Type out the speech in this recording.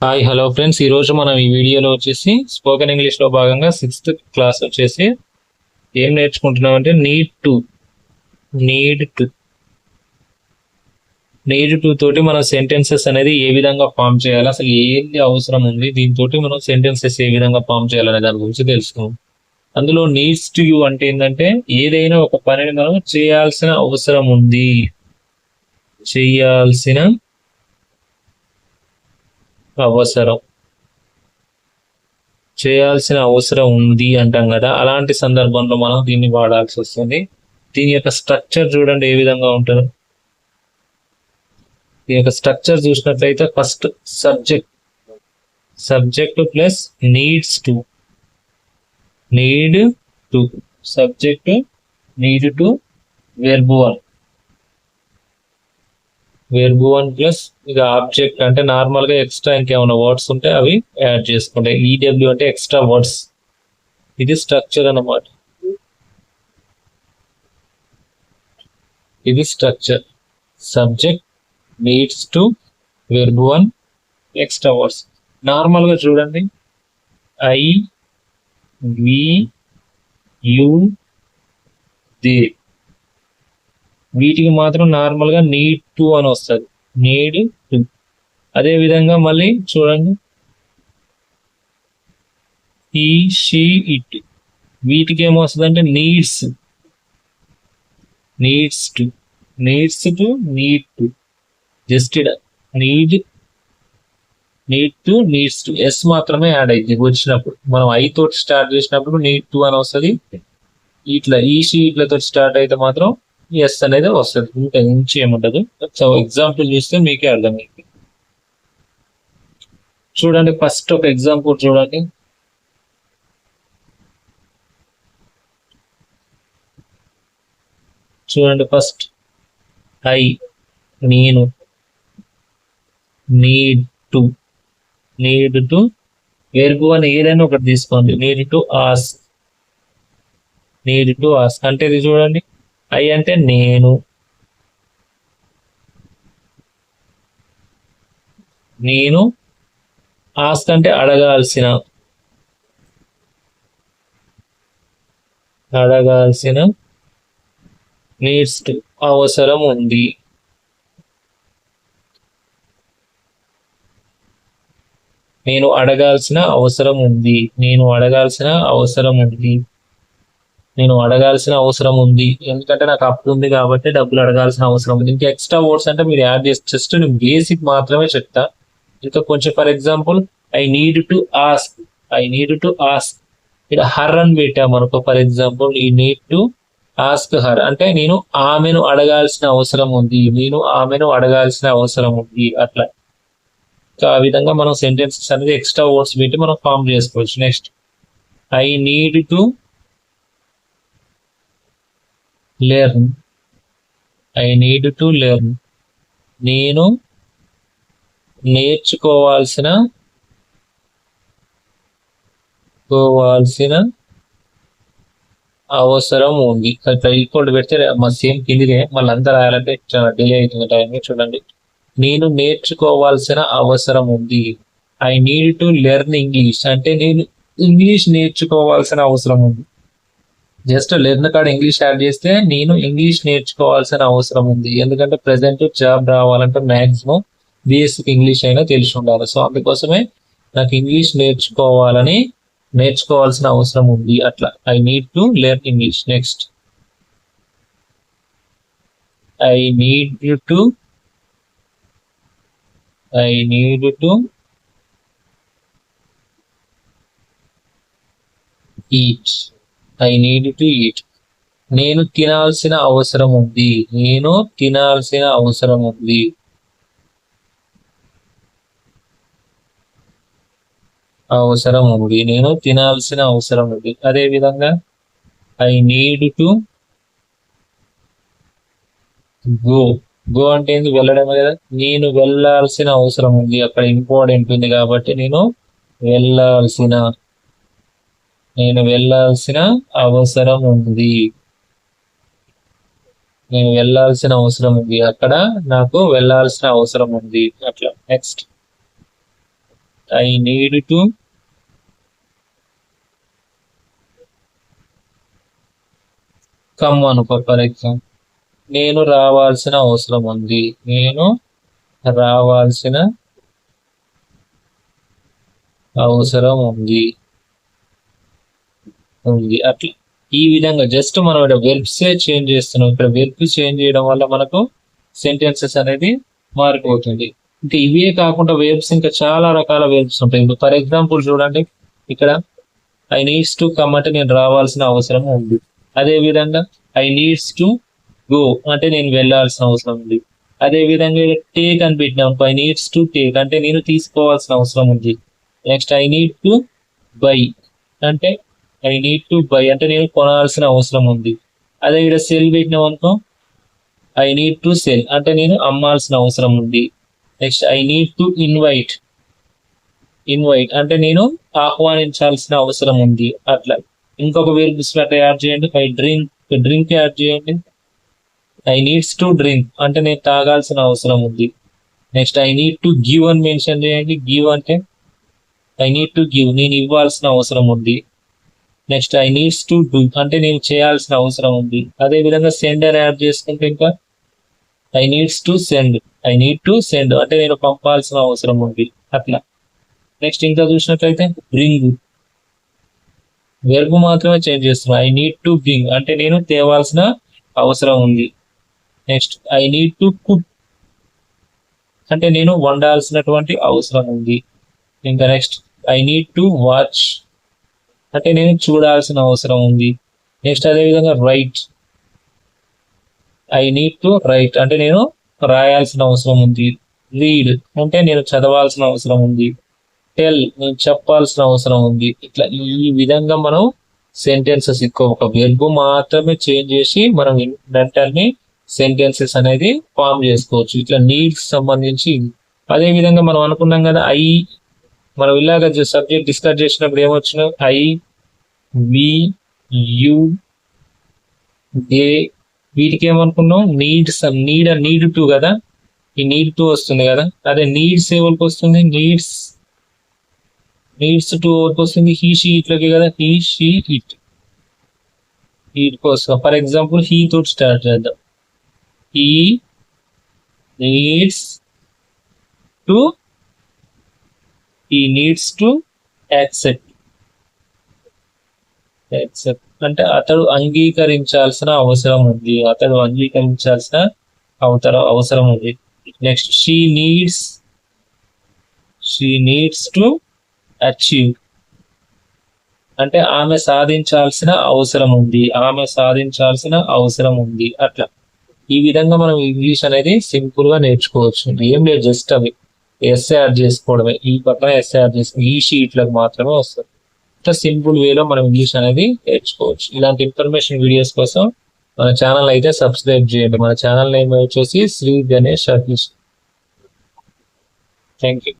Hi hello friends, ఈరోజు మనం ఈ వీడియోలో వచ్చేసి స్పోకెన్ ఇంగ్లీష్లో భాగంగా 6th క్లాస్ వచ్చేసి ఏం నేర్చుకుంటున్నాం అంటే నీడ్ టు నీడ్ టు తోటి మనం సెంటెన్సెస్ అనేది ఏ విధంగా ఫామ్ చేయాలి, అసలు ఏంది అవసరం ఉంది, దీంతో మనం సెంటెన్సెస్ ఏ విధంగా ఫామ్ చేయాలనే దాని గురించి తెలుసుకుందాం. అందులో నీడ్స్ టు యూ అంటే ఏంటంటే ఏదైనా ఒక పనిని మనం చేయాల్సిన అవసరం ఉంది, చేయాల్సిన అవసరం చేయాల్సిన అవసరం ఉంది అంటాం కదా. అలాంటి సందర్భంలో మనం దీన్ని వాడాల్సి వస్తుంది. దీని యొక్క స్ట్రక్చర్ చూడండి ఏ విధంగా ఉంటుందో. దీని యొక్క స్ట్రక్చర్ చూసినట్లయితే first subject plus needs to, need to subject, need to verb one plus ఇక ఆబ్జెక్ట్ అంటే నార్మల్ గా ఎక్స్ట్రా ఇంకేమైనా వర్డ్స్ ఉంటే అవి యాడ్ చేసుకుంటాయి. ఈడబ్ల్యూ అంటే ఎక్స్ట్రా వర్డ్స్. ఇది స్ట్రక్చర్ అన్నమాట. ఇది structure. Subject, needs to, verb one, extra words. Normal గా చూడండి, ఐ, వి, యు, దే, వీటికి మాత్రం నార్మల్ గా నీడ్ టు అని వస్తుంది. Need to. అదే విధంగా మళ్ళీ చూడండి, హీ, షీ, ఇట్, వీటికి ఏమొస్తుంది అంటే needs to, need to. Just need to, needs to. S మాత్రమే యాడ్ అయింది వచ్చినప్పుడు. మనం ఐ తోటి స్టార్ట్ చేసినప్పుడు నీడ్ టు అని వస్తుంది. ఇట్లా ఈ షీ ఇట్లతో స్టార్ట్ అయితే మాత్రం ఎస్ అనేది వస్తుంది. ఇంకా నుంచి ఏముంటదు. సో ఎగ్జాంపుల్ చూస్తే మీకే అర్థమైంది. చూడండి, ఫస్ట్ ఒక ఎగ్జాంపుల్ చూడండి. ఫస్ట్ ఐ, నేను, నీడ్ టు వెర్బ్ అని ఏదైనా ఒకటి తీసుకోండి. నీడ్ టు ఆస్క్ అంటే ఇది చూడండి, ఐ అంటే నేను, ఆస్క్ అంటే అడగాల్సిన నీడ్స్ టు అవసరం ఉంది. నేను అడగాల్సిన అవసరం ఉంది. ఎందుకంటే నాకు అప్పు ఉంది కాబట్టి డబ్బులు అడగాల్సిన అవసరం ఉంది. ఇంకా ఎక్స్ట్రా వర్డ్స్ అంటే మీరు యాడ్ చేసి జస్ట్ నేను బేసిక్ మాత్రమే చెప్తా. ఇంకా కొంచెం for example, I need to ask ఇక్కడ హర్ అని పెట్టామనుకో. ఫర్ ఎగ్జాంపుల్, ఈ నీడ్ టు ఆస్క్ హర్ అంటే నేను ఆమెను అడగాల్సిన అవసరం ఉంది. అట్లా ఆ విధంగా మనం సెంటెన్సెస్ అనేది ఎక్స్ట్రా వర్డ్స్ పెట్టి మనం ఫామ్ చేసుకోవచ్చు. Next, I need to learn నేను నేర్చుకోవాల్సిన అవసరం ఉంది. ఈక్వల్ పెడితే సేమ్ కిందినే మళ్ళీ అంతా రాయాలంటే చాలా డిలే అవుతుంది టైం. చూడండి, నేను నేర్చుకోవాల్సిన అవసరం ఉంది. I need to learn English అంటే నేను ఇంగ్లీష్ నేర్చుకోవాల్సిన అవసరం ఉంది. జస్ట్ లెర్న్ కాడ ఇంగ్లీష్ యాడ్ చేస్తే నేను ఇంగ్లీష్ నేర్చుకోవాల్సిన అవసరం ఉంది. ఎందుకంటే ప్రెసెంట్ జాబ్ రావాలంటే మాక్సిమం బేసిక్ ఇంగ్లీష్ అయినా తెలిసి ఉండాలి. సో అందుకోసమే నాకు ఇంగ్లీష్ నేర్చుకోవాల్సిన అవసరం ఉంది. అట్లా I need to learn English. Next, I need to eat. నేను తినాల్సిన అవసరం ఉంది. నేను తినాల్సిన అవసరం ఉంది. అదే విధంగా ఐ నీడ్ టు గో అంటే ఏంది? వెళ్ళడమే కదా. నేను వెళ్ళాల్సిన అవసరం ఉంది. అక్కడ ఇంపార్టెంట్ ఉంది కాబట్టి నేను వెళ్ళాల్సిన అవసరం ఉంది. అక్కడ నాకు వెళ్ళాల్సిన అవసరం ఉంది. అట్లా. Next, I need to come అనుకో ఫర్ ఎగ్జాంపుల్. నేను రావాల్సిన అవసరం ఉంది. నేను రావాల్సిన అవసరం ఉంది అట్లా. ఈ విధంగా జస్ట్ మనం ఇక్కడ వెర్బ్సే చేంజ్ చేస్తున్నాం. ఇక్కడ వెర్బ్ చేంజ్ చేయడం వల్ల మనకు సెంటెన్సెస్ అనేది మారిపోతుంది. ఇంకా ఇవే కాకుండా వెర్బ్స్ ఇంకా చాలా రకాల వెర్బ్స్ ఉంటాయి. ఇప్పుడు ఫర్ ఎగ్జాంపుల్ చూడండి, ఇక్కడ ఐ నీడ్స్ టు కమ్ అంటే నేను రావాల్సిన అవసరం ఉంది. అదే విధంగా ఐ నీడ్స్ టు గో అంటే నేను వెళ్ళాల్సిన అవసరం ఉంది. అదే విధంగా టేక్ అని పెట్టినాం, ఐ నీడ్స్ టు టేక్ అంటే నేను తీసుకోవాల్సిన అవసరం ఉంది. Next I need to buy అంటే ఐ నీడ్ టు బై అంటే నేను కొనాల్సిన అవసరం ఉంది. అదే ఇక్కడ సెల్ పెట్టినాం అనుకో, ఐ నీడ్ టు సెల్ అంటే నేను అమ్మాల్సిన అవసరం ఉంది. Next I need to invite అంటే నేను ఆహ్వానించాల్సిన అవసరం ఉంది. అట్లా ఇంకొక వెర్బ్ అట్లా యాడ్ చేయండి. ఐ డ్రింక్ యాడ్ చేయండి. ఐ నీడ్స్ టు డ్రింక్ అంటే నేను తాగాల్సిన అవసరం ఉంది. Next I need to give అని మెన్షన్ చేయండి. గివ్ అంటే ఐ నీడ్ టు గివ్ నేను ఇవ్వాల్సిన అవసరం ఉంది. Next I needs to do అంటే నేను చేయాల్సిన అవసరం ఉంది. అదే విధంగా సెండ్ అని యాడ్ చేసుకుంటే ఇంకా ఐ నీడ్ టు సెండ్ అంటే నేను పంపాల్సిన అవసరం ఉంది. అట్లా నెక్స్ట్ ఇంకా చూసినట్లయితే బ్రింగ్ వెర్బ్ మాత్రమే చేంజ్ చేస్తున్నాం. ఐ నీడ్ టు బ్రింగ్ అంటే నేను తేవాల్సిన అవసరం ఉంది. Next I need to cook అంటే నేను వండాల్సినటువంటి అవసరం ఉంది. ఇంకా next I need to watch అంటే నేను చూడాల్సిన అవసరం ఉంది. నెక్స్ట్ అదే విధంగా right I need to right అంటే నేను రాయాల్సిన అవసరం ఉంది. రీడ్ అంటే నేను చదవాల్సిన అవసరం ఉంది. టెల్ నేను చెప్పాల్సిన అవసరం ఉంది. ఇట్లా ఈ విధంగా మనం సెంటెన్సెస్ ఒక వెర్బ్ మాత్రమే చేంజ్ చేసి మనం వెంటనే సెంటెన్సెస్ అనేది ఫామ్ చేసుకోవచ్చు. ఇట్లా నీడ్స్ సంబంధించి అదే విధంగా మనం అనుకున్నాం కదా, మనం ఇలాగ సబ్జెక్ట్ డిస్కస్ చేసినప్పుడు ఏమొచ్చిన ఐ వి యు దే వీటికి ఏమనుకున్నాం నీడ్ టు కదా, ఈ నీడ్ టు వస్తుంది కదా. అదే నీడ్స్ ఎవరికి వస్తుంది, నీడ్స్ టు ఎవరికి వస్తుంది, హీ షీ ఇట్లకి కదా, హీ షీ ఇట్ వీటి కోసం. ఫర్ ఎగ్జాంపుల్ హీ తోటి స్టార్ట్ చేద్దాం. హీ నీడ్స్ టు యాక్సెప్ట్ అంటే అతడు అంగీకరించాల్సిన అవసరం ఉంది. అవసరం ఉంది. Next she needs to achieve అంటే ఆమె సాధించాల్సిన అవసరం ఉంది. అట్లా ఈ విధంగా మనం ఇంగ్లీష్ అనేది సింపుల్ గా నేర్చుకోవచ్చు. ఏం లేదు, జస్ట్ అవి ఎస్ఏ యాడ్ చేసుకోవడమే. ఈ పక్కన ఎస్ఏ యాడ్ చేసుకుని ఈ షీట్లకు మాత్రమే వస్తుంది. ఇట్లా సింపుల్ వేలో మనం ఇంగ్లీష్ అనేది నేర్చుకోవచ్చు. ఇలాంటి ఇన్ఫర్మేషన్ వీడియోస్ కోసం మన ఛానల్ అయితే సబ్స్క్రైబ్ చేయండి. మన ఛానల్ నేమ్ వచ్చేసి Shri Ganesh official. Thank you.